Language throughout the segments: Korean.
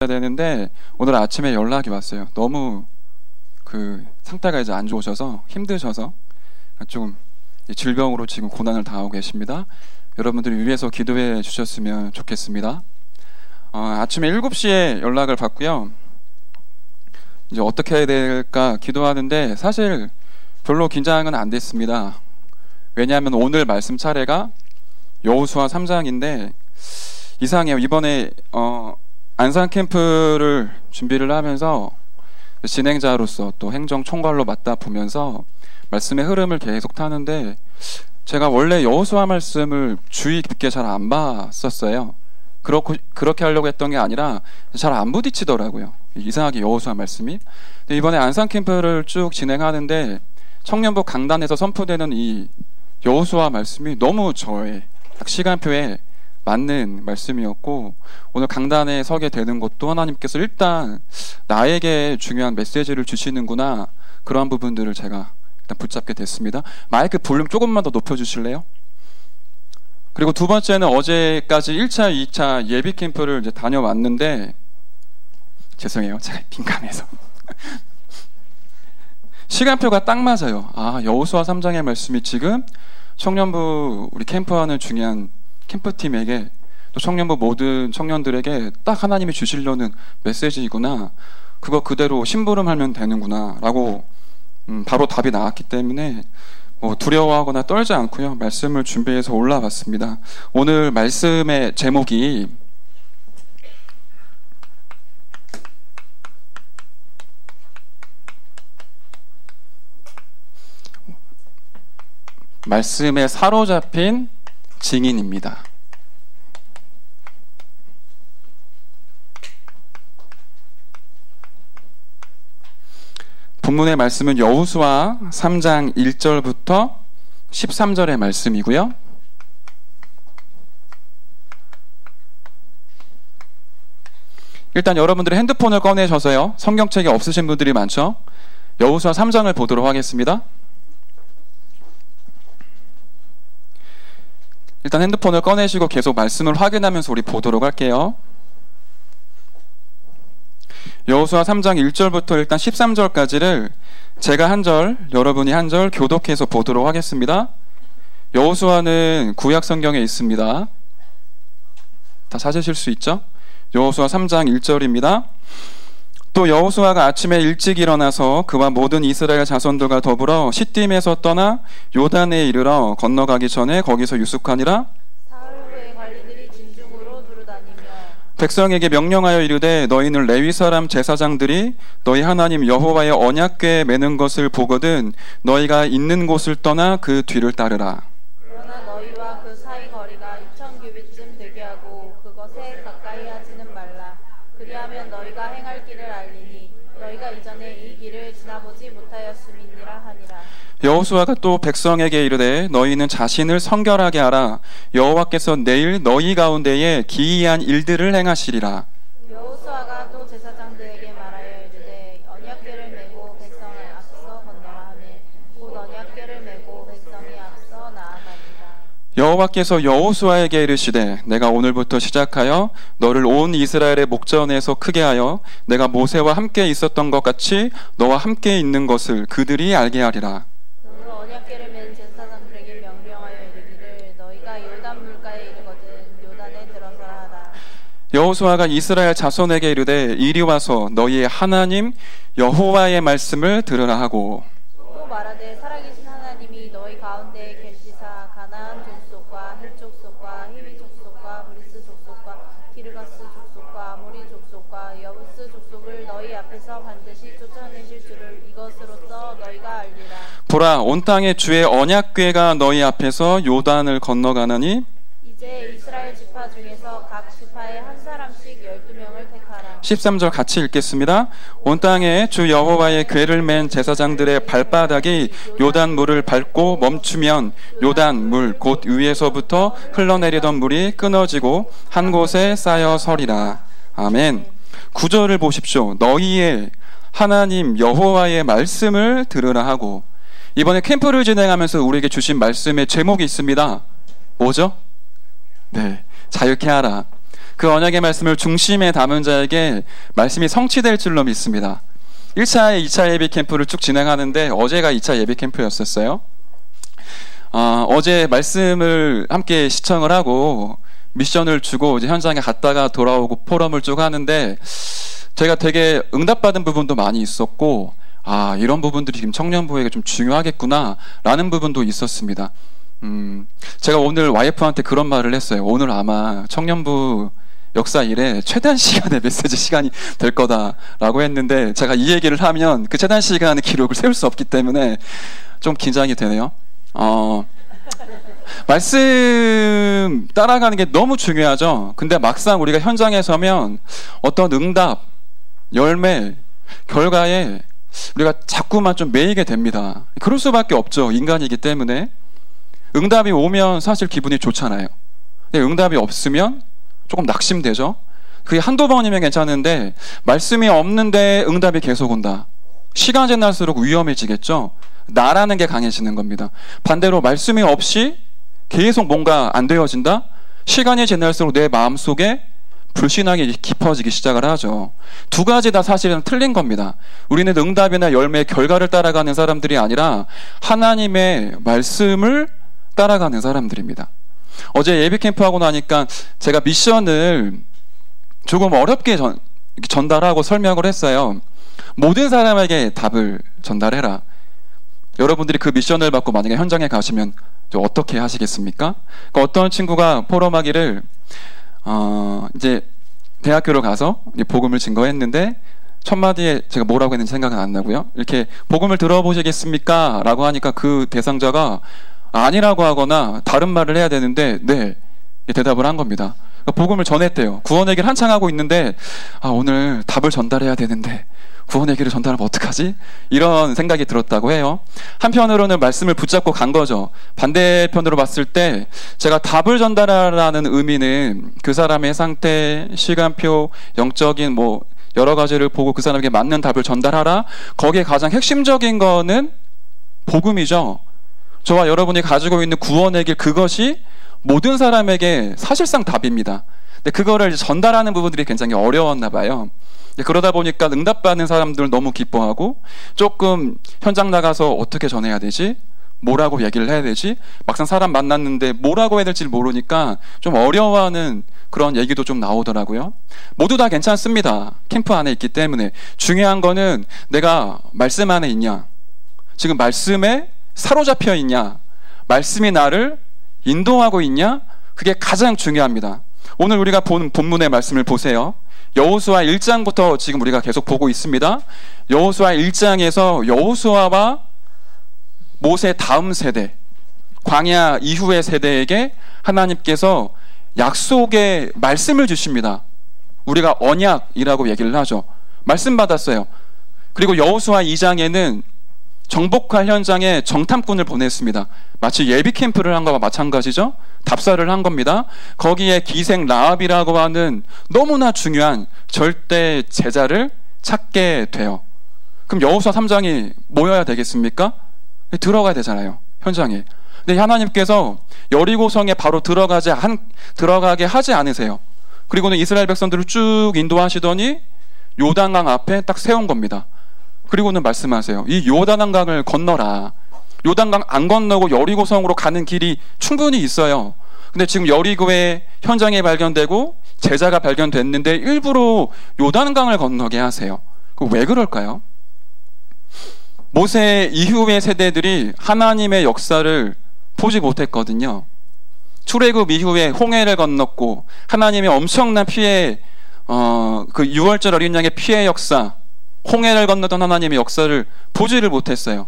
되는데 오늘 아침에 연락이 왔어요. 너무 상태가 이제 안 좋으셔서 힘드셔서 조금 질병으로 지금 고난을 당하고 계십니다. 여러분들이 위해서 기도해 주셨으면 좋겠습니다. 아침에 7시에 연락을 받고요. 이제 어떻게 해야 될까 기도하는데 사실 별로 긴장은 안 됐습니다. 왜냐하면 오늘 말씀 차례가 여호수아 3장인데 이상해요. 이번에 안산 캠프를 준비를 하면서 진행자로서 또 행정총괄로 맡다 보면서 말씀의 흐름을 계속 타는데 제가 원래 여호수아 말씀을 주의 깊게 잘 안 봤었어요. 그렇게 하려고 했던 게 아니라 잘 안 부딪히더라고요. 이상하게 여호수아 말씀이. 근데 이번에 안산 캠프를 쭉 진행하는데 청년부 강단에서 선포되는 이 여호수아 말씀이 너무 저의 딱 시간표에 맞는 말씀이었고 오늘 강단에 서게 되는 것도 하나님께서 일단 나에게 중요한 메시지를 주시는구나 그러한 부분들을 제가 일단 붙잡게 됐습니다. 마이크 볼륨 조금만 더 높여주실래요? 그리고 두 번째는 어제까지 1차, 2차 예비 캠프를 이제 다녀왔는데 죄송해요. 제가 빈감해서 시간표가 딱 맞아요. 여호수아 3장의 말씀이 지금 청년부 우리 캠프하는 중요한 캠프팀에게 또 청년부 모든 청년들에게 딱 하나님이 주시려는 메시지이구나. 그거 그대로 심부름하면 되는구나 라고 바로 답이 나왔기 때문에 두려워하거나 떨지 않고요. 말씀을 준비해서 올라왔습니다. 오늘 말씀의 제목이 말씀에 사로잡힌 증인입니다. 본문의 말씀은 여호수아 3장 1절부터 13절의 말씀이고요. 일단 여러분들이 핸드폰을 꺼내셔서요. 성경책이 없으신 분들이 많죠. 여호수아 3장을 보도록 하겠습니다. 일단 핸드폰을 꺼내시고 계속 말씀을 확인하면서 우리 보도록 할게요. 여호수아 3장 1절부터 일단 13절까지를 제가 한 절, 여러분이 한 절 교독해서 보도록 하겠습니다. 여호수아는 구약 성경에 있습니다. 다 찾으실 수 있죠? 여호수아 3장 1절입니다. 또 여호수아가 아침에 일찍 일어나서 그와 모든 이스라엘 자손들과 더불어 시딤에서 떠나 요단에 이르러 건너가기 전에 거기서 유숙하니라. 백성에게 명령하여 이르되 너희는 레위 사람 제사장들이 너희 하나님 여호와의 언약궤에 매는 것을 보거든 너희가 있는 곳을 떠나 그 뒤를 따르라. 그러나 너희와 그 사이 거리가 6,000규빗쯤 되게 하고 그것에 가까이 하지는 말라. 그리하면 너희가 행할 길을 알리니 너희가 이전에 이 길을 지나보지 못하였음이니라 하니라. 여호수아가 또 백성에게 이르되 너희는 자신을 성결하게 하라. 여호와께서 내일 너희 가운데에 기이한 일들을 행하시리라. 여호수아가 또 제사장들에게 말하여 이르되 언약궤를 메고 백성을 앞서 건너라 하매 곧 언약궤를 메고 백성이 앞서 나아가니라. 여호와께서 여호수아에게 이르시되 내가 오늘부터 시작하여 너를 온 이스라엘의 목전에서 크게 하여 내가 모세와 함께 있었던 것 같이 너와 함께 있는 것을 그들이 알게 하리라. 언약궤를 맨 제사장들에게 명령하여 이르기를 너희가 요단 물가에 이르거든 요단에 들어서라 하라. 여호수아가 이스라엘 자손에게 이르되 이리 와서 너희의 하나님 여호와의 말씀을 들으라 하고 또 말하되 살아계신 하나님이 너희 가운데에 계시사 가나안 족속과 헷 족속과 히위 족속과 브리스 족속과 기르가스 족속과 아모리 족속과 여부스 족속을 너희 앞에서 반드시 쫓아내실 줄을 이것으로써 너희가 알리라. 보라 온 땅에 주의 언약궤가 너희 앞에서 요단을 건너가나니 이제 이스라엘 지파 중에서 각 지파에 한 사람씩 12명을 택하라. 13절 같이 읽겠습니다. 온 땅에 주 여호와의 궤를 맨 제사장들의 발바닥이 요단 물을 밟고 멈추면 요단 물 곧 위에서부터 흘러내리던 물이 끊어지고 한 곳에 쌓여 서리라. 아멘. 9절을 보십시오. 너희의 하나님 여호와의 말씀을 들으라 하고 이번에 캠프를 진행하면서 우리에게 주신 말씀의 제목이 있습니다. 뭐죠? 네, 자유케 하라. 그 언약의 말씀을 중심에 담은 자에게 말씀이 성취될 줄로 믿습니다. 1차, 2차 예비 캠프를 쭉 진행하는데 어제가 2차 예비 캠프였었어요. 어제 말씀을 함께 시청을 하고 미션을 주고 이제 현장에 갔다가 돌아오고 포럼을 쭉 하는데 제가 되게 응답받은 부분도 많이 있었고 이런 부분들이 지금 청년부에게 좀 중요하겠구나 라는 부분도 있었습니다. 제가 오늘 와이프한테 그런 말을 했어요. 오늘 아마 청년부 역사 이래 최단 시간의 메시지 시간이 될 거다라고 했는데 제가 이 얘기를 하면 그 최단 시간의 기록을 세울 수 없기 때문에 좀 긴장이 되네요. 말씀 따라가는 게 너무 중요하죠. 근데 막상 우리가 현장에 서면 어떤 응답, 열매, 결과에 우리가 자꾸만 좀 매이게 됩니다. 그럴 수밖에 없죠. 인간이기 때문에. 응답이 오면 사실 기분이 좋잖아요. 근데 응답이 없으면 조금 낙심되죠. 그게 한두 번이면 괜찮은데 말씀이 없는데 응답이 계속 온다. 시간 지날수록 위험해지겠죠. 나라는 게 강해지는 겁니다. 반대로 말씀이 없이 계속 뭔가 안 되어진다? 시간이 지날수록 내 마음속에 불신앙이 깊어지기 시작을 하죠. 두 가지 다 사실은 틀린 겁니다. 우리는 응답이나 열매의 결과를 따라가는 사람들이 아니라 하나님의 말씀을 따라가는 사람들입니다. 어제 예비 캠프하고 나니까 제가 미션을 조금 어렵게 전달하고 설명을 했어요. 모든 사람에게 답을 전달해라. 여러분들이 그 미션을 받고 만약에 현장에 가시면 어떻게 하시겠습니까? 그러니까 어떤 친구가 포럼하기를 이제 대학교로 가서 복음을 증거했는데 첫 마디에 제가 뭐라고 했는지 생각은 안 나고요. 이렇게 복음을 들어보시겠습니까? 라고 하니까 그 대상자가 아니라고 하거나 다른 말을 해야 되는데 네 대답을 한 겁니다. 그러니까 복음을 전했대요. 구원 얘기를 한창 하고 있는데 오늘 답을 전달해야 되는데 구원 얘기를 전달하면 어떡하지? 이런 생각이 들었다고 해요. 한편으로는 말씀을 붙잡고 간 거죠. 반대편으로 봤을 때 제가 답을 전달하라는 의미는 그 사람의 상태, 시간표, 영적인 여러 가지를 보고 그 사람에게 맞는 답을 전달하라. 거기에 가장 핵심적인 거는 복음이죠. 저와 여러분이 가지고 있는 구원의 길, 그것이 모든 사람에게 사실상 답입니다. 근데 그거를 전달하는 부분들이 굉장히 어려웠나 봐요. 그러다 보니까 응답받는 사람들 너무 기뻐하고 조금 현장 나가서 어떻게 전해야 되지? 뭐라고 얘기를 해야 되지? 막상 사람 만났는데 뭐라고 해야 될지 모르니까 좀 어려워하는 그런 얘기도 좀 나오더라고요. 모두 다 괜찮습니다. 캠프 안에 있기 때문에. 중요한 거는 내가 말씀 안에 있냐? 지금 말씀에 사로잡혀 있냐? 말씀이 나를 인도하고 있냐? 그게 가장 중요합니다. 오늘 우리가 본 본문의 말씀을 보세요. 여호수아 1장부터 지금 우리가 계속 보고 있습니다. 여호수아 1장에서 여호수아와 모세 다음 세대, 광야 이후의 세대에게 하나님께서 약속의 말씀을 주십니다. 우리가 언약이라고 얘기를 하죠. 말씀 받았어요. 그리고 여호수아 2장에는 정복할 현장에 정탐꾼을 보냈습니다. 마치 예비 캠프를 한 거와 마찬가지죠. 답사를 한 겁니다. 거기에 기생 라합이라고 하는 너무나 중요한 절대 제자를 찾게 돼요. 그럼 여호수아 3장이 모여야 되겠습니까? 들어가야 되잖아요, 현장에. 근데 하나님께서 여리고성에 바로 들어가게 하지 않으세요. 그리고는 이스라엘 백성들을 쭉 인도하시더니 요단강 앞에 딱 세운 겁니다. 그리고는 말씀하세요. 이 요단강을 건너라. 요단강 안 건너고 여리고성으로 가는 길이 충분히 있어요. 근데 지금 여리고의 현장에 발견되고 제자가 발견됐는데 일부러 요단강을 건너게 하세요. 왜 그럴까요? 모세 이후의 세대들이 하나님의 역사를 보지 못했거든요. 출애굽 이후에 홍해를 건넜고 하나님의 엄청난 피해, 그 6월절 어린 양의 피해 역사, 홍해를 건너던 하나님의 역사를 보지를 못했어요.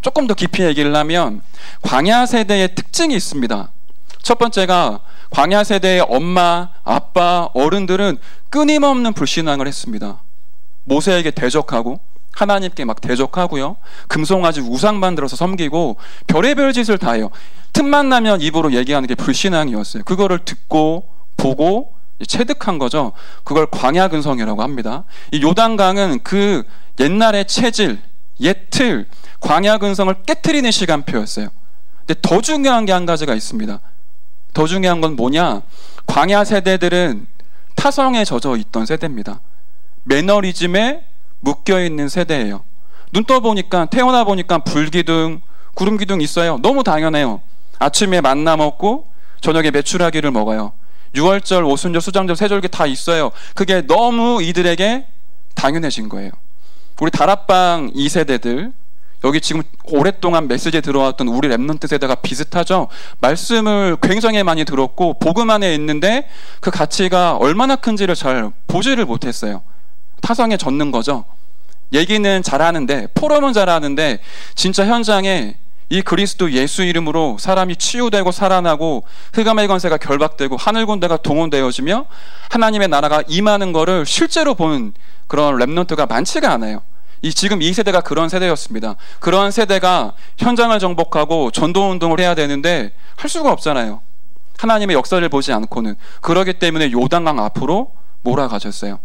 조금 더 깊이 얘기를 하면 광야 세대의 특징이 있습니다. 첫 번째가 광야 세대의 엄마, 아빠, 어른들은 끊임없는 불신앙을 했습니다. 모세에게 대적하고 하나님께 막 대적하고요. 금송아지 우상 만들어서 섬기고 별의별 짓을 다 해요. 틈만 나면 입으로 얘기하는 게 불신앙이었어요. 그거를 듣고 보고 체득한 거죠. 그걸 광야 근성이라고 합니다. 이 요단강은 그 옛날의 체질, 옛 틀, 광야 근성을 깨트리는 시간표였어요. 근데 더 중요한 게 한 가지가 있습니다. 더 중요한 건 뭐냐? 광야 세대들은 타성에 젖어 있던 세대입니다. 매너리즘에 묶여있는 세대예요. 눈 떠보니까, 태어나 보니까 불기둥, 구름기둥 있어요. 너무 당연해요. 아침에 만나 먹고 저녁에 메추라기를 먹어요. 6월절, 오순절, 수장절, 세절기 다 있어요. 그게 너무 이들에게 당연해진 거예요. 우리 다락방 2세대들, 여기 지금 오랫동안 메시지에 들어왔던 우리 랩넌트 세대가 비슷하죠. 말씀을 굉장히 많이 들었고 복음 안에 있는데 그 가치가 얼마나 큰지를 잘 보지를 못했어요. 타성에 젖는 거죠. 얘기는 잘하는데, 포럼은 잘하는데 진짜 현장에 이 그리스도 예수 이름으로 사람이 치유되고 살아나고 흑암의 권세가 결박되고 하늘 군대가 동원되어지며 하나님의 나라가 임하는 거를 실제로 본 그런 랩넌트가 많지가 않아요. 지금 이 세대가 그런 세대였습니다. 그런 세대가 현장을 정복하고 전도운동을 해야 되는데 할 수가 없잖아요. 하나님의 역사를 보지 않고는. 그러기 때문에 요단강 앞으로 몰아가셨어요.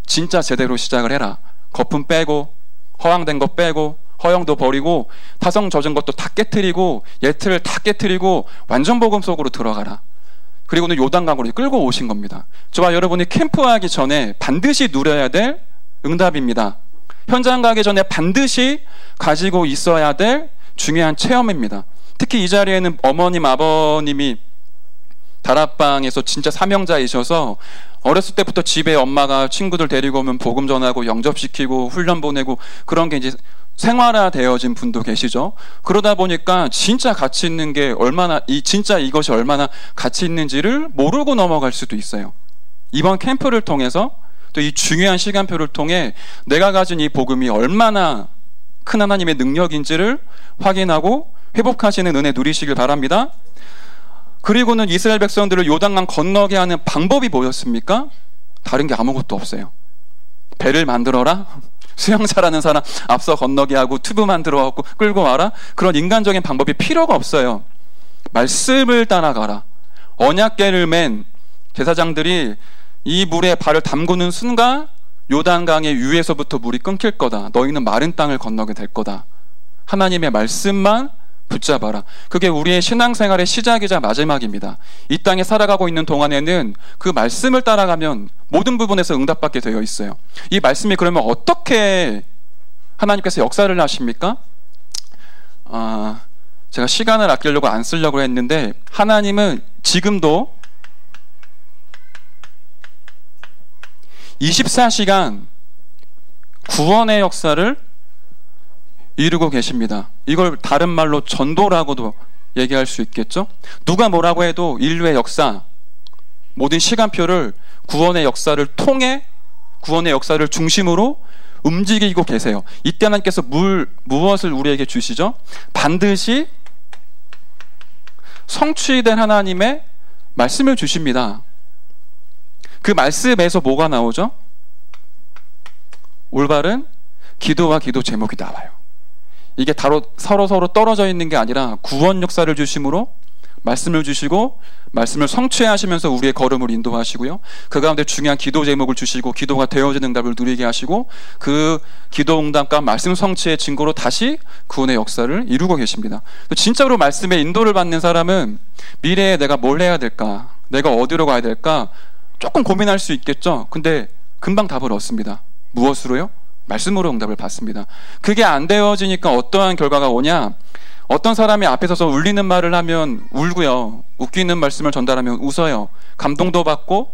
진짜 제대로 시작을 해라. 거품 빼고 허황된 거 빼고 허영도 버리고 타성 젖은 것도 다 깨트리고 예틀을 다 깨트리고 완전 복음 속으로 들어가라. 그리고는 요단강으로 끌고 오신 겁니다. 저와 여러분이 캠프하기 전에 반드시 누려야 될 응답입니다. 현장 가기 전에 반드시 가지고 있어야 될 중요한 체험입니다. 특히 이 자리에는 어머님, 아버님이 다락방에서 진짜 사명자이셔서 어렸을 때부터 집에 엄마가 친구들 데리고 오면 복음 전하고 영접시키고 훈련 보내고 그런 게 이제 생활화되어진 분도 계시죠. 그러다 보니까 진짜 가치 있는 게 얼마나, 진짜 이것이 얼마나 가치 있는지를 모르고 넘어갈 수도 있어요. 이번 캠프를 통해서 또 이 중요한 시간표를 통해 내가 가진 이 복음이 얼마나 큰 하나님의 능력인지를 확인하고 회복하시는 은혜 누리시길 바랍니다. 그리고는 이스라엘 백성들을 요단강 건너게 하는 방법이 뭐였습니까? 다른 게 아무것도 없어요. 배를 만들어라? 수영 잘하는 사람 앞서 건너게 하고 튜브 만들어갖고 끌고 와라? 그런 인간적인 방법이 필요가 없어요. 말씀을 따라가라. 언약궤를 맨 제사장들이 이 물에 발을 담그는 순간 요단강의 위에서부터 물이 끊길 거다. 너희는 마른 땅을 건너게 될 거다. 하나님의 말씀만 붙잡아라. 그게 우리의 신앙생활의 시작이자 마지막입니다. 이 땅에 살아가고 있는 동안에는 그 말씀을 따라가면 모든 부분에서 응답받게 되어 있어요. 이 말씀이 그러면 어떻게 하나님께서 역사를 하십니까? 제가 시간을 아끼려고 안 쓰려고 했는데 하나님은 지금도 24시간 구원의 역사를 이루고 계십니다. 이걸 다른 말로 전도라고도 얘기할 수 있겠죠? 누가 뭐라고 해도 인류의 역사, 모든 시간표를 구원의 역사를 통해 구원의 역사를 중심으로 움직이고 계세요. 이때 하나님께서 무엇을 우리에게 주시죠? 반드시 성취된 하나님의 말씀을 주십니다. 그 말씀에서 뭐가 나오죠? 올바른 기도와 기도 제목이 나와요. 이게 서로 떨어져 있는 게 아니라 구원 역사를 주심으로 말씀을 주시고 말씀을 성취하시면서 우리의 걸음을 인도하시고요. 그 가운데 중요한 기도 제목을 주시고 기도가 되어지는 응답을 누리게 하시고 그 기도 응답과 말씀 성취의 증거로 다시 구원의 역사를 이루고 계십니다. 진짜로 말씀의 인도를 받는 사람은 미래에 내가 뭘 해야 될까? 내가 어디로 가야 될까? 조금 고민할 수 있겠죠. 근데 금방 답을 얻습니다. 무엇으로요? 말씀으로 응답을 받습니다. 그게 안 되어지니까 어떠한 결과가 오냐? 어떤 사람이 앞에 서서 울리는 말을 하면 울고요. 웃기는 말씀을 전달하면 웃어요. 감동도 받고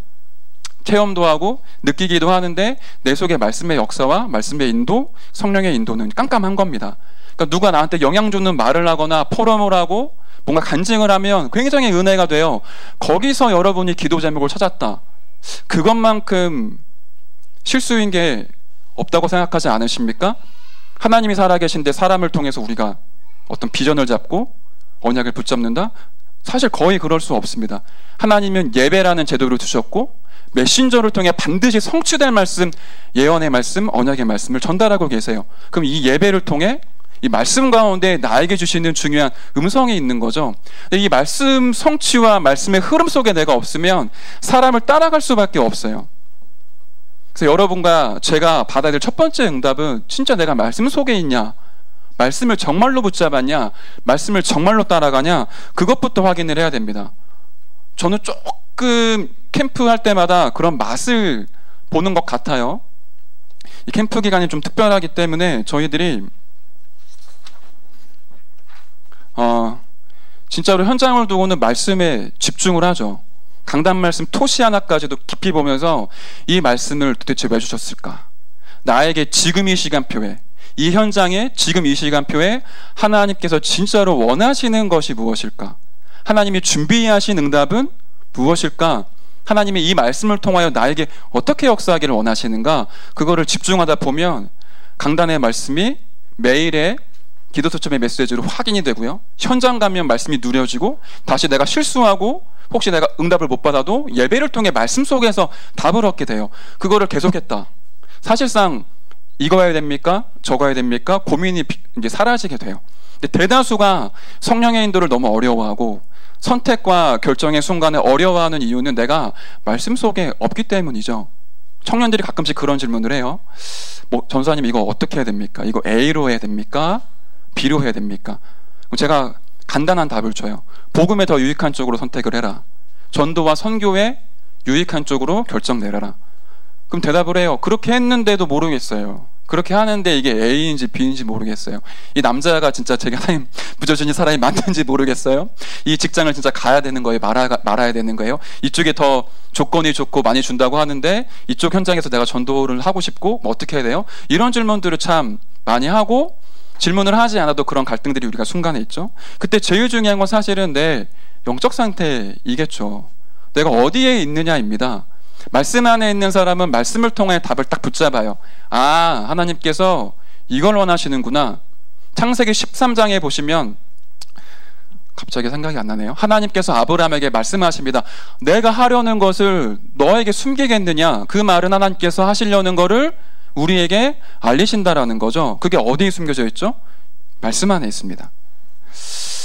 체험도 하고 느끼기도 하는데 내 속에 말씀의 역사와 말씀의 인도, 성령의 인도는 깜깜한 겁니다. 그러니까 누가 나한테 영향 주는 말을 하거나 포럼을 하고 뭔가 간증을 하면 굉장히 은혜가 돼요. 거기서 여러분이 기도 제목을 찾았다. 그것만큼 실수인 게 없다고 생각하지 않으십니까? 하나님이 살아계신데 사람을 통해서 우리가 어떤 비전을 잡고 언약을 붙잡는다? 사실 거의 그럴 수 없습니다. 하나님은 예배라는 제도를 두셨고 메신저를 통해 반드시 성취될 말씀, 예언의 말씀, 언약의 말씀을 전달하고 계세요. 그럼 이 예배를 통해 이 말씀 가운데 나에게 주시는 중요한 음성이 있는 거죠. 이 말씀 성취와 말씀의 흐름 속에 내가 없으면 사람을 따라갈 수밖에 없어요. 그래서 여러분과 제가 받아야 될 첫 번째 응답은 진짜 내가 말씀 속에 있냐, 말씀을 정말로 붙잡았냐, 말씀을 정말로 따라가냐, 그것부터 확인을 해야 됩니다. 저는 조금 캠프 할 때마다 그런 맛을 보는 것 같아요. 이 캠프 기간이 좀 특별하기 때문에 저희들이 진짜로 현장을 두고는 말씀에 집중을 하죠. 강단 말씀 토시 하나까지도 깊이 보면서 이 말씀을 도대체 왜 주셨을까? 나에게 지금 이 시간표에, 이 현장에 지금 이 시간표에 하나님께서 진짜로 원하시는 것이 무엇일까? 하나님이 준비하신 응답은 무엇일까? 하나님이 이 말씀을 통하여 나에게 어떻게 역사하기를 원하시는가? 그거를 집중하다 보면 강단의 말씀이 매일의 기도초점의 메시지로 확인이 되고요. 현장 가면 말씀이 누려지고 다시 내가 실수하고 혹시 내가 응답을 못 받아도 예배를 통해 말씀 속에서 답을 얻게 돼요. 그거를 계속했다. 사실상 이거 해야 됩니까? 저거 해야 됩니까? 고민이 이제 사라지게 돼요. 근데 대다수가 성령의 인도를 너무 어려워하고 선택과 결정의 순간에 어려워하는 이유는 내가 말씀 속에 없기 때문이죠. 청년들이 가끔씩 그런 질문을 해요. 전사님 이거 어떻게 해야 됩니까? 이거 A로 해야 됩니까? B로 해야 됩니까? 제가 간단한 답을 줘요. 복음에 더 유익한 쪽으로 선택을 해라. 전도와 선교에 유익한 쪽으로 결정 내려라. 그럼 대답을 해요. 그렇게 했는데도 모르겠어요. 그렇게 하는데 이게 A인지 B인지 모르겠어요. 이 남자가 진짜 제가 하나님 부여주신 사람이 맞는지 모르겠어요. 이 직장을 진짜 가야 되는 거예요? 말아야 되는 거예요? 이쪽에 더 조건이 좋고 많이 준다고 하는데 이쪽 현장에서 내가 전도를 하고 싶고 어떻게 해야 돼요? 이런 질문들을 참 많이 하고 질문을 하지 않아도 그런 갈등들이 우리가 순간에 있죠. 그때 제일 중요한 건 사실은 내 영적 상태이겠죠. 내가 어디에 있느냐입니다. 말씀 안에 있는 사람은 말씀을 통해 답을 딱 붙잡아요. 아, 하나님께서 이걸 원하시는구나. 창세기 13장에 보시면 갑자기 생각이 안 나네요. 하나님께서 아브라함에게 말씀하십니다. 내가 하려는 것을 너에게 숨기겠느냐? 그 말은 하나님께서 하시려는 거를 우리에게 알리신다라는 거죠. 그게 어디에 숨겨져 있죠? 말씀 안에 있습니다.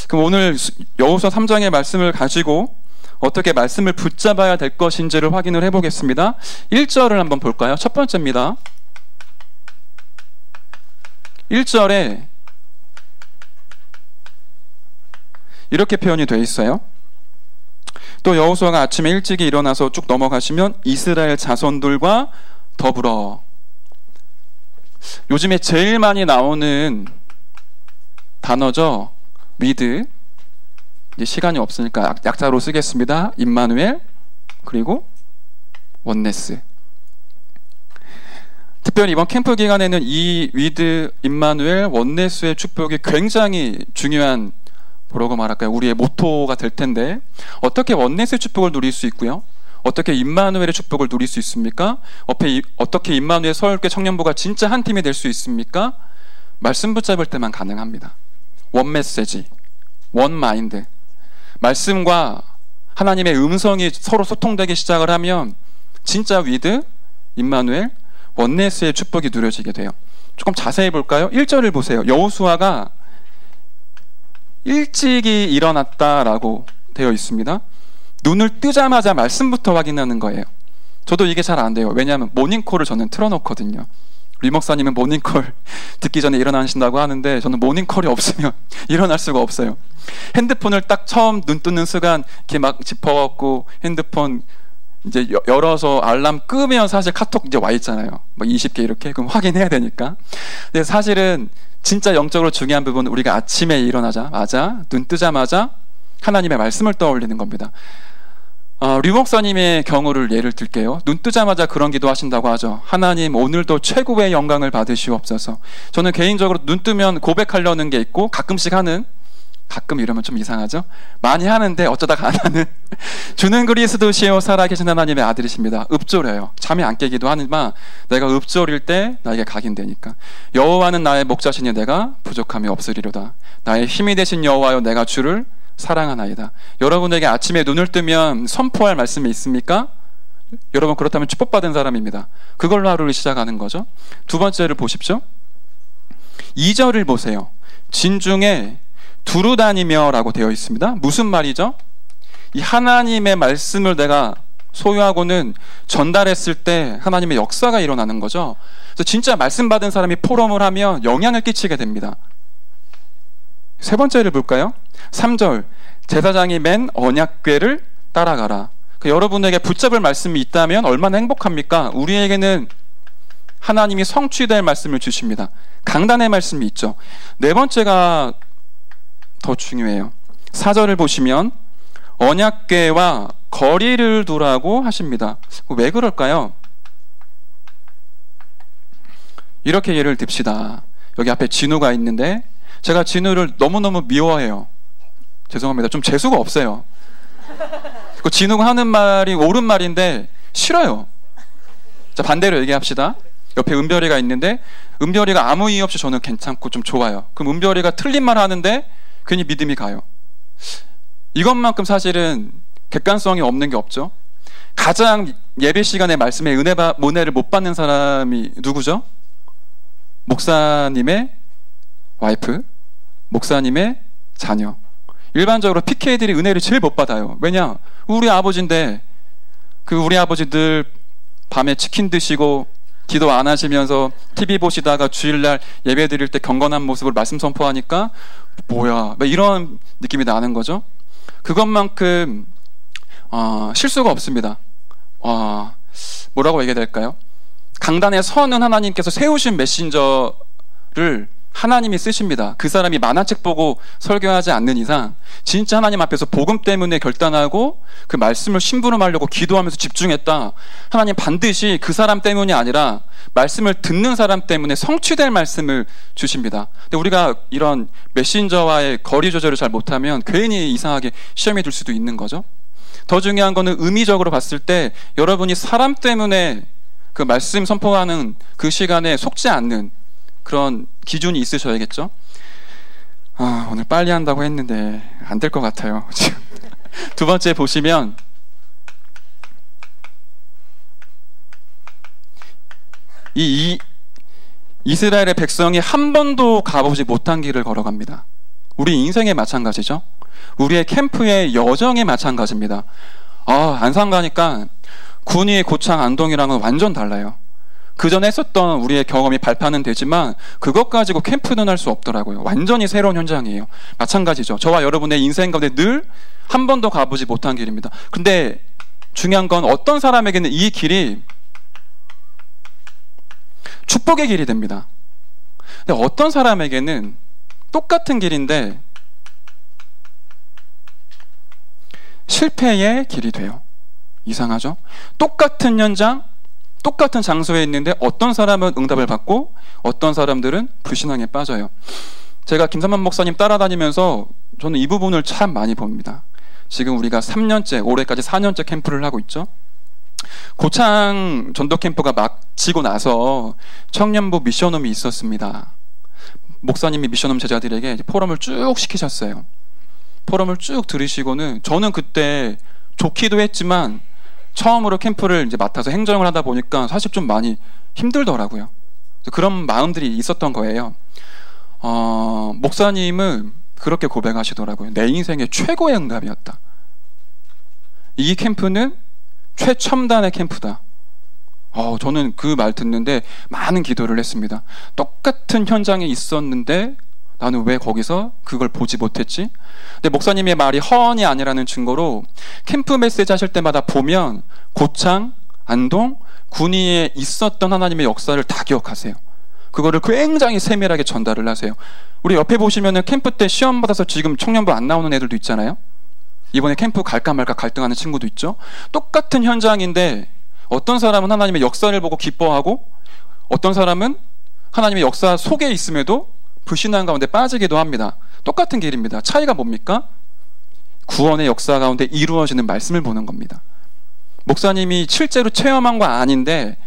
그럼 오늘 여호수아 3장의 말씀을 가지고 어떻게 말씀을 붙잡아야 될 것인지를 확인을 해보겠습니다. 1절을 한번 볼까요? 첫 번째입니다. 1절에 이렇게 표현이 되어 있어요. 또 여호수아가 아침에 일찍이 일어나서 쭉 넘어가시면 이스라엘 자손들과 더불어. 요즘에 제일 많이 나오는 단어죠. 위드. 이제 시간이 없으니까 약자로 쓰겠습니다. 임마누엘 그리고 원네스. 특별히 이번 캠프 기간에는 이 위드, 임마누엘, 원네스의 축복이 굉장히 중요한 뭐라고 말할까요? 우리의 모토가 될 텐데 어떻게 원네스의 축복을 누릴 수 있고요? 어떻게 임마누엘의 축복을 누릴 수 있습니까? 어떻게 임마누엘 서울교회 청년부가 진짜 한 팀이 될 수 있습니까? 말씀 붙잡을 때만 가능합니다. 원 메시지, 원 마인드. 말씀과 하나님의 음성이 서로 소통되기 시작을 하면 진짜 위드, 임마누엘, 원네스의 축복이 누려지게 돼요. 조금 자세히 볼까요? 1절을 보세요. 여호수아가 일찍이 일어났다라고 되어 있습니다. 눈을 뜨자마자 말씀부터 확인하는 거예요. 저도 이게 잘 안 돼요. 왜냐하면 모닝콜을 저는 틀어놓거든요. 리 목사님은 모닝콜 듣기 전에 일어나신다고 하는데 저는 모닝콜이 없으면 일어날 수가 없어요. 핸드폰을 딱 처음 눈 뜨는 순간 이렇게 막 짚어갖고 핸드폰 이제 열어서 알람 끄면 사실 카톡 이제 와 있잖아요. 막 20개 이렇게. 그럼 확인해야 되니까. 근데 사실은 진짜 영적으로 중요한 부분은 우리가 아침에 일어나자마자 눈 뜨자마자 하나님의 말씀을 떠올리는 겁니다. 류 목사님의 경우를 예를 들게요. 눈 뜨자마자 그런 기도 하신다고 하죠. 하나님 오늘도 최고의 영광을 받으시옵소서. 저는 개인적으로 눈 뜨면 고백하려는 게 있고 가끔씩 하는, 가끔 이러면 좀 이상하죠? 많이 하는데 어쩌다가 안 하는 주는 그리스도시요 살아계신 하나님의 아들이십니다. 읊조려요. 잠이 안 깨기도 하지만 내가 읊조릴 때 나에게 각인되니까. 여호와는 나의 목자시니 내가 부족함이 없으리로다. 나의 힘이 되신 여호와여 내가 주를 사랑하나이다. 여러분에게 아침에 눈을 뜨면 선포할 말씀이 있습니까? 여러분 그렇다면 축복받은 사람입니다. 그걸로 하루를 시작하는 거죠. 두 번째를 보십시오. 2절을 보세요. 진중에 두루 다니며 라고 되어 있습니다. 무슨 말이죠? 이 하나님의 말씀을 내가 소유하고는 전달했을 때 하나님의 역사가 일어나는 거죠. 그래서 진짜 말씀 받은 사람이 포럼을 하면 영향을 끼치게 됩니다. 세 번째를 볼까요? 3절 제사장이 맨 언약궤를 따라가라. 여러분에게 붙잡을 말씀이 있다면 얼마나 행복합니까? 우리에게는 하나님이 성취될 말씀을 주십니다. 강단의 말씀이 있죠. 네 번째가 더 중요해요. 4절을 보시면 언약궤와 거리를 두라고 하십니다. 왜 그럴까요? 이렇게 예를 듭시다. 여기 앞에 진우가 있는데 제가 진우를 너무너무 미워해요. 죄송합니다. 좀 재수가 없어요. 그 진우가 하는 말이 옳은 말인데 싫어요. 자, 반대로 얘기합시다. 옆에 은별이가 있는데 은별이가 아무 이유 없이 저는 괜찮고 좀 좋아요. 그럼 은별이가 틀린 말 하는데 괜히 믿음이 가요. 이것만큼 사실은 객관성이 없는 게 없죠. 가장 예배 시간에 말씀에 은혜를 못 받는 사람이 누구죠? 목사님의 와이프, 목사님의 자녀. 일반적으로 PK들이 은혜를 제일 못 받아요. 왜냐? 우리 아버지인데 우리 아버지들 밤에 치킨 드시고 기도 안 하시면서 TV 보시다가 주일날 예배 드릴 때 경건한 모습으로 말씀 선포하니까 뭐야, 이런 느낌이 나는 거죠. 그것만큼 실수가 없습니다. 뭐라고 얘기해야 될까요? 강단에 서는 하나님께서 세우신 메신저를 하나님이 쓰십니다. 그 사람이 만화책 보고 설교하지 않는 이상 진짜 하나님 앞에서 복음 때문에 결단하고 그 말씀을 심부름하려고 기도하면서 집중했다. 하나님 반드시 그 사람 때문이 아니라 말씀을 듣는 사람 때문에 성취될 말씀을 주십니다. 근데 우리가 이런 메신저와의 거리 조절을 잘 못하면 괜히 이상하게 시험에 들 수도 있는 거죠. 더 중요한 거는 의미적으로 봤을 때 여러분이 사람 때문에 그 말씀 선포하는 그 시간에 속지 않는 그런 기준이 있으셔야겠죠. 오늘 빨리 한다고 했는데 안 될 것 같아요. 두 번째 보시면 이스라엘의 백성이 한 번도 가보지 못한 길을 걸어갑니다. 우리 인생에 마찬가지죠. 우리의 캠프의 여정에 마찬가지입니다. 안산 가니까 군위, 고창, 안동이랑은 완전 달라요. 그 전에 했었던 우리의 경험이 발판은 되지만 그것 가지고 캠프는 할 수 없더라고요. 완전히 새로운 현장이에요. 마찬가지죠. 저와 여러분의 인생 가운데 늘 한 번도 가보지 못한 길입니다. 근데 중요한 건 어떤 사람에게는 이 길이 축복의 길이 됩니다. 근데 어떤 사람에게는 똑같은 길인데 실패의 길이 돼요. 이상하죠? 똑같은 현장, 똑같은 장소에 있는데 어떤 사람은 응답을 받고 어떤 사람들은 불신앙에 빠져요. 제가 김삼만 목사님 따라다니면서 저는 이 부분을 참 많이 봅니다. 지금 우리가 3년째, 올해까지 4년째 캠프를 하고 있죠. 고창 전도 캠프가 마치고 나서 청년부 미션홈이 있었습니다. 목사님이 미션홈 제자들에게 포럼을 쭉 시키셨어요. 포럼을 쭉 들으시고는 저는 그때 좋기도 했지만 처음으로 캠프를 이제 맡아서 행정을 하다 보니까 사실 좀 많이 힘들더라고요. 그런 마음들이 있었던 거예요. 목사님은 그렇게 고백하시더라고요. 내 인생의 최고의 응답이었다. 이 캠프는 최첨단의 캠프다. 저는 그 말 듣는데 많은 기도를 했습니다. 똑같은 현장에 있었는데 나는 왜 거기서 그걸 보지 못했지? 근데 목사님의 말이 허언이 아니라는 증거로 캠프 메시지 하실 때마다 보면 고창, 안동, 군위에 있었던 하나님의 역사를 다 기억하세요. 그거를 굉장히 세밀하게 전달을 하세요. 우리 옆에 보시면은 캠프 때 시험 받아서 지금 청년부 안 나오는 애들도 있잖아요. 이번에 캠프 갈까 말까 갈등하는 친구도 있죠. 똑같은 현장인데 어떤 사람은 하나님의 역사를 보고 기뻐하고 어떤 사람은 하나님의 역사 속에 있음에도 불신앙 가운데 빠지기도 합니다. 똑같은 길입니다. 차이가 뭡니까? 구원의 역사 가운데 이루어지는 말씀을 보는 겁니다. 목사님이 실제로 체험한 거 아닌데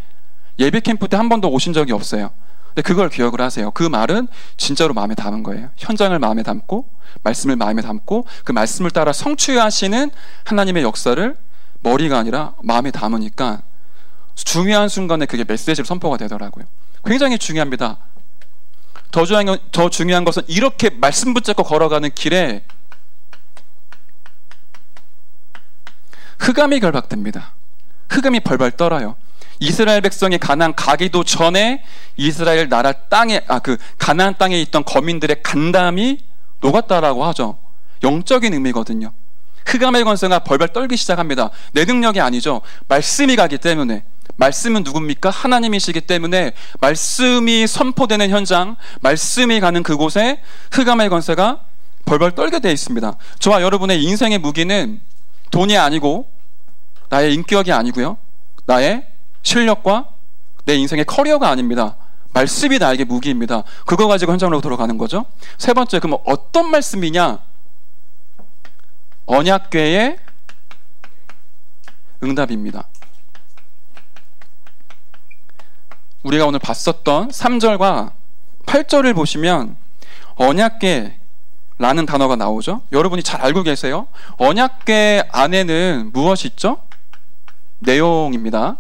예배 캠프 때 한 번도 오신 적이 없어요. 근데 그걸 기억을 하세요. 그 말은 진짜로 마음에 담은 거예요. 현장을 마음에 담고 말씀을 마음에 담고 그 말씀을 따라 성취하시는 하나님의 역사를 머리가 아니라 마음에 담으니까 중요한 순간에 그게 메시지로 선포가 되더라고요. 굉장히 중요합니다. 더 중요한 것은 이렇게 말씀 붙잡고 걸어가는 길에 흑암이 결박됩니다. 흑암이 벌벌 떨어요. 이스라엘 백성이 가나안 가기도 전에 이스라엘 나라 땅에 그 가나안 땅에 있던 거민들의 간담이 녹았다라고 하죠. 영적인 의미거든요. 흑암의 권세가 벌벌 떨기 시작합니다. 내 능력이 아니죠. 말씀이 가기 때문에. 말씀은 누굽니까? 하나님이시기 때문에 말씀이 선포되는 현장, 말씀이 가는 그곳에 흑암의 권세가 벌벌 떨게 되어 있습니다. 저와 여러분의 인생의 무기는 돈이 아니고 나의 인격이 아니고요. 나의 실력과 내 인생의 커리어가 아닙니다. 말씀이 나에게 무기입니다. 그거 가지고 현장으로 들어가는 거죠. 세 번째, 그럼 어떤 말씀이냐? 언약궤의 응답입니다. 우리가 오늘 봤었던 3절과 8절을 보시면 언약궤라는 단어가 나오죠. 여러분이 잘 알고 계세요? 언약궤 안에는 무엇이 있죠? 내용입니다.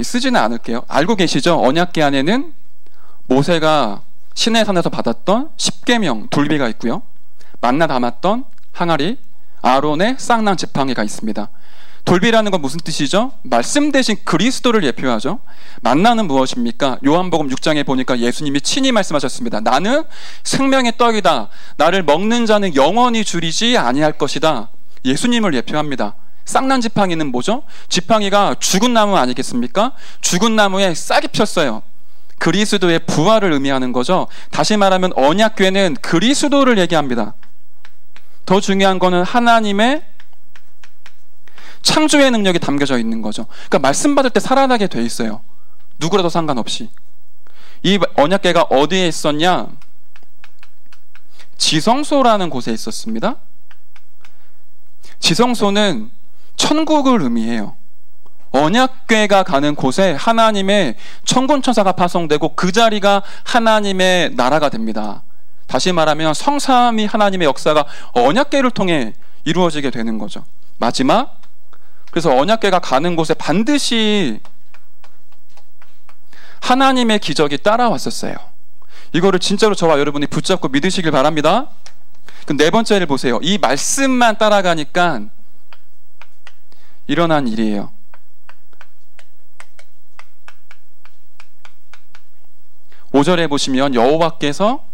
쓰지는 않을게요. 알고 계시죠? 언약궤 안에는 모세가 시내산에서 받았던 십계명 돌비가 있고요. 만나 담았던 항아리, 아론의 쌍난 지팡이가 있습니다. 돌비라는 건 무슨 뜻이죠? 말씀 대신 그리스도를 예표하죠. 만나는 무엇입니까? 요한복음 6장에 보니까 예수님이 친히 말씀하셨습니다. 나는 생명의 떡이다. 나를 먹는 자는 영원히 줄이지 아니할 것이다. 예수님을 예표합니다. 쌍난 지팡이는 뭐죠? 지팡이가 죽은 나무 아니겠습니까? 죽은 나무에 싹이 폈어요. 그리스도의 부활을 의미하는 거죠. 다시 말하면 언약궤는 그리스도를 얘기합니다. 더 중요한 거는 하나님의 창조의 능력이 담겨져 있는 거죠. 그러니까 말씀 받을 때 살아나게 돼 있어요. 누구라도 상관없이. 이 언약궤가 어디에 있었냐? 지성소라는 곳에 있었습니다. 지성소는 천국을 의미해요. 언약궤가 가는 곳에 하나님의 천군천사가 파송되고 그 자리가 하나님의 나라가 됩니다. 다시 말하면 성삼위 하나님의 역사가 언약궤를 통해 이루어지게 되는 거죠. 마지막, 그래서 언약궤가 가는 곳에 반드시 하나님의 기적이 따라왔었어요. 이거를 진짜로 저와 여러분이 붙잡고 믿으시길 바랍니다. 그 네 번째를 보세요. 이 말씀만 따라가니까 일어난 일이에요. 5절에 보시면 여호와께서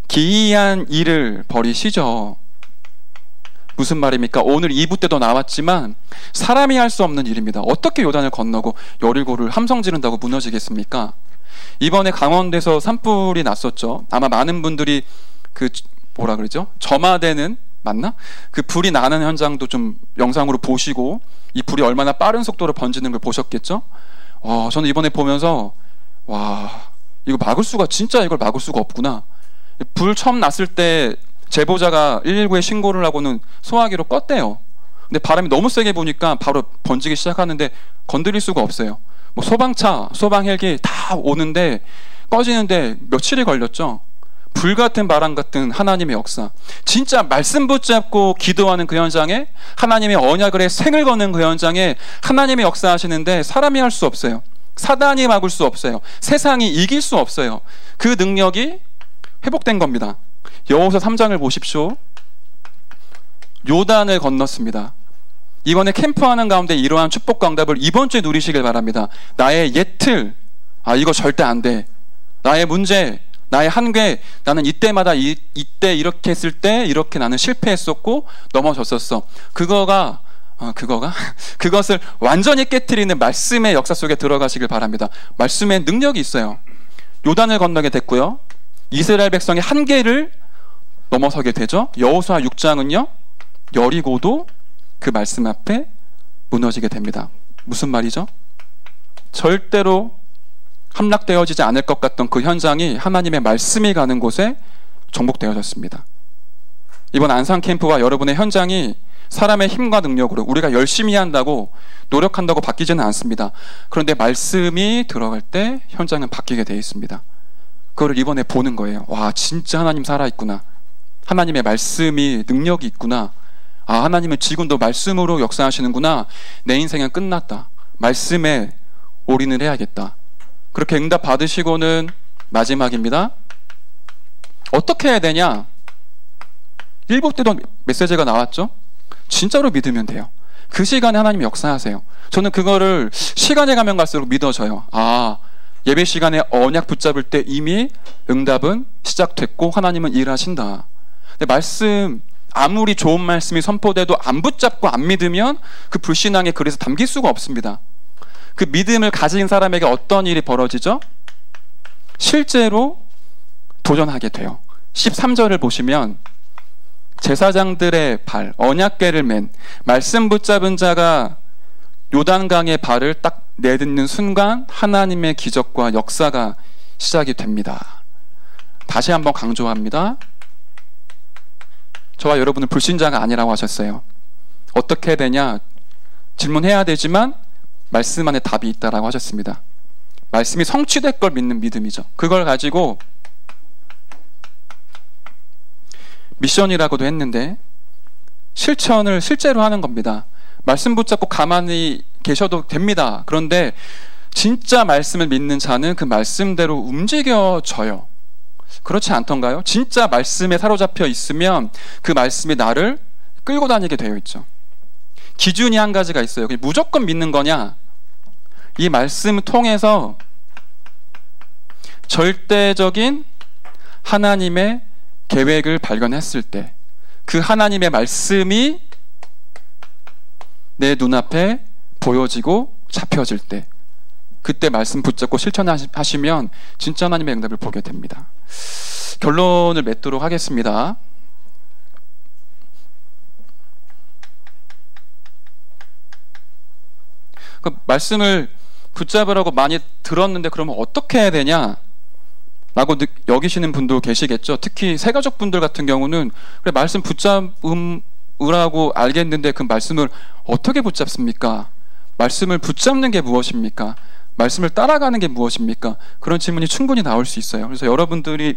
기이한 일을 벌이시죠. 무슨 말입니까? 오늘 2부 때도 나왔지만 사람이 할 수 없는 일입니다. 어떻게 요단을 건너고 여리고를 함성 지른다고 무너지겠습니까? 이번에 강원도에서 산불이 났었죠. 아마 많은 분들이 뭐라 그러죠? 점화되는, 맞나? 그 불이 나는 현장도 좀 영상으로 보시고 이 불이 얼마나 빠른 속도로 번지는 걸 보셨겠죠? 저는 이번에 보면서 이거 이걸 막을 수가 없구나. 불 처음 났을 때 제보자가 119에 신고를 하고는 소화기로 껐대요. 근데 바람이 너무 세게 부니까 바로 번지기 시작하는데 건드릴 수가 없어요. 뭐 소방차, 소방 헬기 다 오는데 꺼지는데 며칠이 걸렸죠. 불같은 바람 같은 하나님의 역사. 진짜 말씀 붙잡고 기도하는 그 현장에, 하나님의 언약을 해 생을 거는 그 현장에 하나님의 역사하시는데 사람이 할 수 없어요. 사단이 막을 수 없어요. 세상이 이길 수 없어요. 그 능력이 회복된 겁니다. 여호수아 3장을 보십시오. 요단을 건넜습니다. 이번에 캠프하는 가운데 이러한 축복과 응답을 이번 주에 누리시길 바랍니다. 나의 옛 틀, 이거 절대 안 돼. 나의 문제, 나의 한계, 나는 이때마다 이때 이렇게 했을 때 이렇게 나는 실패했었고 넘어졌었어. 그것을 완전히 깨트리는 말씀의 역사 속에 들어가시길 바랍니다. 말씀의 능력이 있어요. 요단을 건너게 됐고요. 이스라엘 백성의 한계를 넘어서게 되죠. 여호수아 6장은요. 여리고도 그 말씀 앞에 무너지게 됩니다. 무슨 말이죠? 절대로 함락되어지지 않을 것 같던 그 현장이 하나님의 말씀이 가는 곳에 정복되어졌습니다. 이번 안산 캠프와 여러분의 현장이 사람의 힘과 능력으로 우리가 열심히 한다고 노력한다고 바뀌지는 않습니다. 그런데 말씀이 들어갈 때 현장은 바뀌게 되어 있습니다. 그거를 이번에 보는 거예요. 진짜 하나님 살아있구나. 하나님의 말씀이 능력이 있구나. 하나님은 지금도 말씀으로 역사하시는구나. 내 인생은 끝났다. 말씀에 올인을 해야겠다. 그렇게 응답 받으시고는 마지막입니다. 어떻게 해야 되냐? 1부 때도 메시지가 나왔죠? 진짜로 믿으면 돼요. 그 시간에 하나님 역사하세요. 저는 그거를 시간이 가면 갈수록 믿어져요. 예배 시간에 언약 붙잡을 때 이미 응답은 시작됐고 하나님은 일하신다. 근데 말씀, 아무리 좋은 말씀이 선포돼도 안 붙잡고 안 믿으면 그 불신앙의 그릇에 담길 수가 없습니다. 그 믿음을 가진 사람에게 어떤 일이 벌어지죠? 실제로 도전하게 돼요. 13절을 보시면 제사장들의 발, 언약궤를 맨 말씀 붙잡은 자가 요단강의 발을 딱 내딛는 순간 하나님의 기적과 역사가 시작이 됩니다. 다시 한번 강조합니다. 저와 여러분은 불신자가 아니라고 하셨어요. 어떻게 되냐? 질문해야 되지만 말씀 안에 답이 있다라고 하셨습니다. 말씀이 성취될 걸 믿는 믿음이죠. 그걸 가지고 미션이라고도 했는데 실천을 실제로 하는 겁니다. 말씀 붙잡고 가만히 계셔도 됩니다. 그런데 진짜 말씀을 믿는 자는 그 말씀대로 움직여져요. 그렇지 않던가요? 진짜 말씀에 사로잡혀 있으면 그 말씀이 나를 끌고 다니게 되어 있죠. 기준이 한 가지가 있어요. 무조건 믿는 거냐? 이 말씀을 통해서 절대적인 하나님의 계획을 발견했을 때, 그 하나님의 말씀이 내 눈앞에 보여지고 잡혀질 때, 그때 말씀 붙잡고 실천하시면 진짜 하나님의 응답을 보게 됩니다. 결론을 맺도록 하겠습니다. 그 말씀을 붙잡으라고 많이 들었는데 그러면 어떻게 해야 되냐? 라고 여기시는 분도 계시겠죠. 특히 새가족 분들 같은 경우는 그래, 말씀 붙잡으라고 알겠는데 그 말씀을 어떻게 붙잡습니까? 말씀을 붙잡는 게 무엇입니까? 말씀을 따라가는 게 무엇입니까? 그런 질문이 충분히 나올 수 있어요. 그래서 여러분들이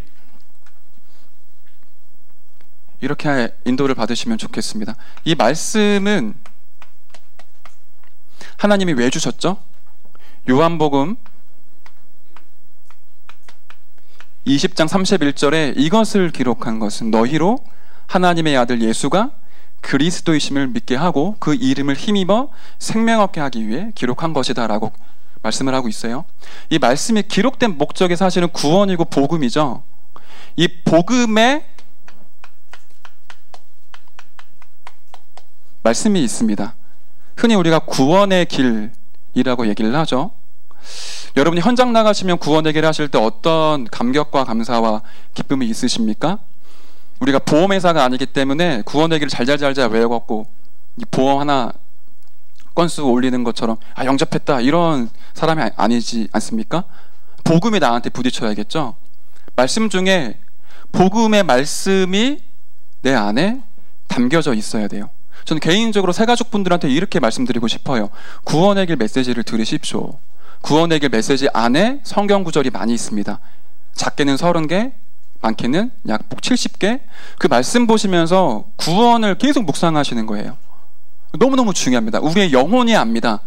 이렇게 인도를 받으시면 좋겠습니다. 이 말씀은 하나님이 왜 주셨죠? 요한복음 20장 31절에 이것을 기록한 것은 너희로 하나님의 아들 예수가 그리스도이심을 믿게 하고 그 이름을 힘입어 생명 얻게 하기 위해 기록한 것이다 라고 말씀을 하고 있어요. 이 말씀이 기록된 목적이 사실은 구원이고 복음이죠. 이 복음에 말씀이 있습니다. 흔히 우리가 구원의 길이라고 얘기를 하죠. 여러분이 현장 나가시면 구원의 길 하실 때 어떤 감격과 감사와 기쁨이 있으십니까? 우리가 보험회사가 아니기 때문에 구원의 길을 잘잘 외워갖고 이 보험 하나 건수 올리는 것처럼 영접했다 이런 사람이 아니지 않습니까? 복음이 나한테 부딪혀야겠죠. 말씀 중에 복음의 말씀이 내 안에 담겨져 있어야 돼요. 저는 개인적으로 새가족분들한테 이렇게 말씀드리고 싶어요. 구원의 길 메시지를 들으십시오. 구원의 길 메시지 안에 성경 구절이 많이 있습니다. 작게는 30개, 많게는 약 70개. 그 말씀 보시면서 구원을 계속 묵상하시는 거예요. 너무너무 중요합니다. 우리의 영혼이 압니다.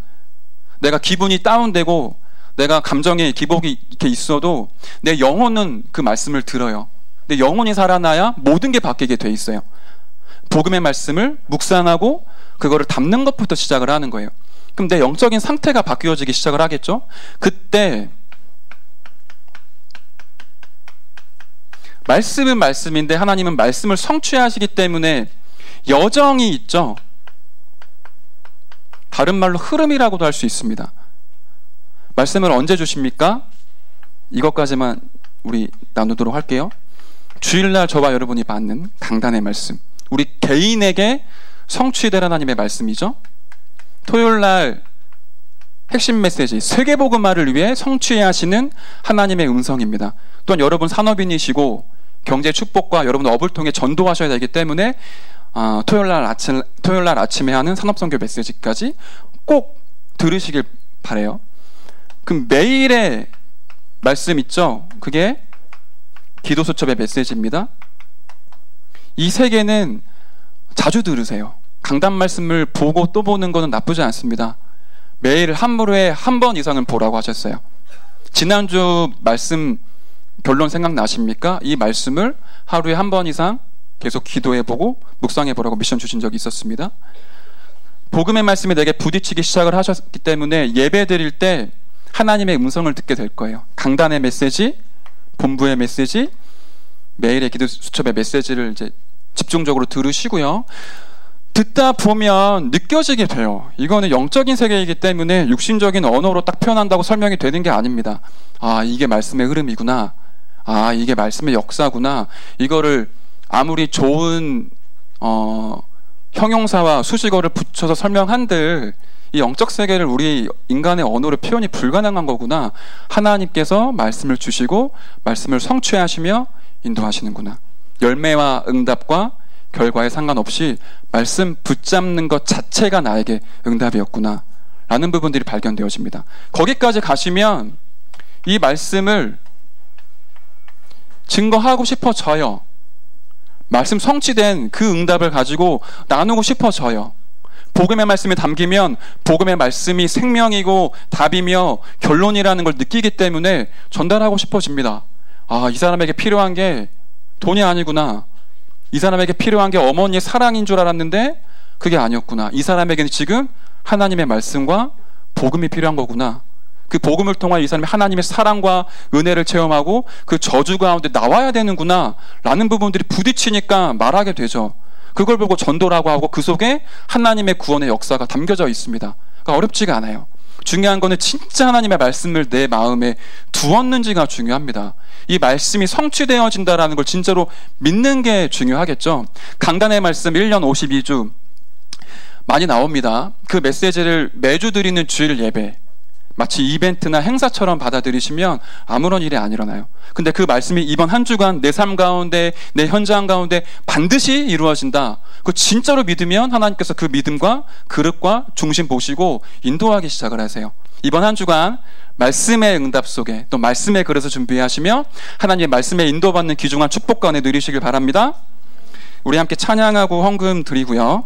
내가 기분이 다운되고 내가 감정에 기복이 이렇게 있어도 내 영혼은 그 말씀을 들어요. 내 영혼이 살아나야 모든 게 바뀌게 돼 있어요. 복음의 말씀을 묵상하고 그거를 담는 것부터 시작을 하는 거예요. 그럼 내 영적인 상태가 바뀌어지기 시작을 하겠죠? 그때 말씀은 말씀인데 하나님은 말씀을 성취하시기 때문에 여정이 있죠. 다른 말로 흐름이라고도 할 수 있습니다. 말씀을 언제 주십니까? 이것까지만 우리 나누도록 할게요. 주일날 저와 여러분이 받는 강단의 말씀, 우리 개인에게 성취될 하나님의 말씀이죠. 토요일날 핵심 메시지 세계복음화를 위해 성취하시는 하나님의 음성입니다. 또한 여러분 산업인이시고 경제 축복과 여러분 업을 통해 전도하셔야 되기 때문에 토요일날 아침에 하는 산업선교 메시지까지 꼭 들으시길 바래요. 그럼 매일의 말씀 있죠? 그게 기도수첩의 메시지입니다. 이 세 개는 자주 들으세요. 강단 말씀을 보고 또 보는 것은 나쁘지 않습니다. 매일 하루에 한 번 이상은 보라고 하셨어요. 지난주 말씀 결론 생각나십니까? 이 말씀을 하루에 한 번 이상 계속 기도해보고 묵상해보라고 미션 주신 적이 있었습니다. 복음의 말씀이 내게 부딪히기 시작을 하셨기 때문에 예배 드릴 때 하나님의 음성을 듣게 될 거예요. 강단의 메시지, 본부의 메시지, 매일의 기도 수첩의 메시지를 이제 집중적으로 들으시고요. 듣다 보면 느껴지게 돼요. 이거는 영적인 세계이기 때문에 육신적인 언어로 딱 표현한다고 설명이 되는 게 아닙니다. 아, 이게 말씀의 흐름이구나. 아, 이게 말씀의 역사구나. 이거를 아무리 좋은 형용사와 수식어를 붙여서 설명한들 이 영적 세계를 우리 인간의 언어로 표현이 불가능한 거구나. 하나님께서 말씀을 주시고 말씀을 성취하시며 인도하시는구나. 열매와 응답과 결과에 상관없이 말씀 붙잡는 것 자체가 나에게 응답이었구나 라는 부분들이 발견되어집니다. 거기까지 가시면 이 말씀을 증거하고 싶어져요. 말씀 성취된 그 응답을 가지고 나누고 싶어져요. 복음의 말씀이 담기면 복음의 말씀이 생명이고 답이며 결론이라는 걸 느끼기 때문에 전달하고 싶어집니다. 아, 이 사람에게 필요한 게 돈이 아니구나. 이 사람에게 필요한 게 어머니의 사랑인 줄 알았는데 그게 아니었구나. 이 사람에게는 지금 하나님의 말씀과 복음이 필요한 거구나. 그 복음을 통해 이 사람이 하나님의 사랑과 은혜를 체험하고 그 저주 가운데 나와야 되는구나 라는 부분들이 부딪히니까 말하게 되죠. 그걸 보고 전도라고 하고 그 속에 하나님의 구원의 역사가 담겨져 있습니다. 그러니까 어렵지가 않아요. 중요한 거는 진짜 하나님의 말씀을 내 마음에 두었는지가 중요합니다. 이 말씀이 성취되어진다라는 걸 진짜로 믿는 게 중요하겠죠. 강단의 말씀 1년 52주 많이 나옵니다. 그 메시지를 매주 드리는 주일 예배 마치 이벤트나 행사처럼 받아들이시면 아무런 일이 안 일어나요. 근데 그 말씀이 이번 한 주간 내 삶 가운데 내 현장 가운데 반드시 이루어진다. 그거 진짜로 믿으면 하나님께서 그 믿음과 그릇과 중심 보시고 인도하기 시작을 하세요. 이번 한 주간 말씀의 응답 속에 또 말씀의 그릇을 준비하시며 하나님의 말씀에 인도받는 귀중한 축복과 은혜 누리시길 바랍니다. 우리 함께 찬양하고 헌금 드리고요.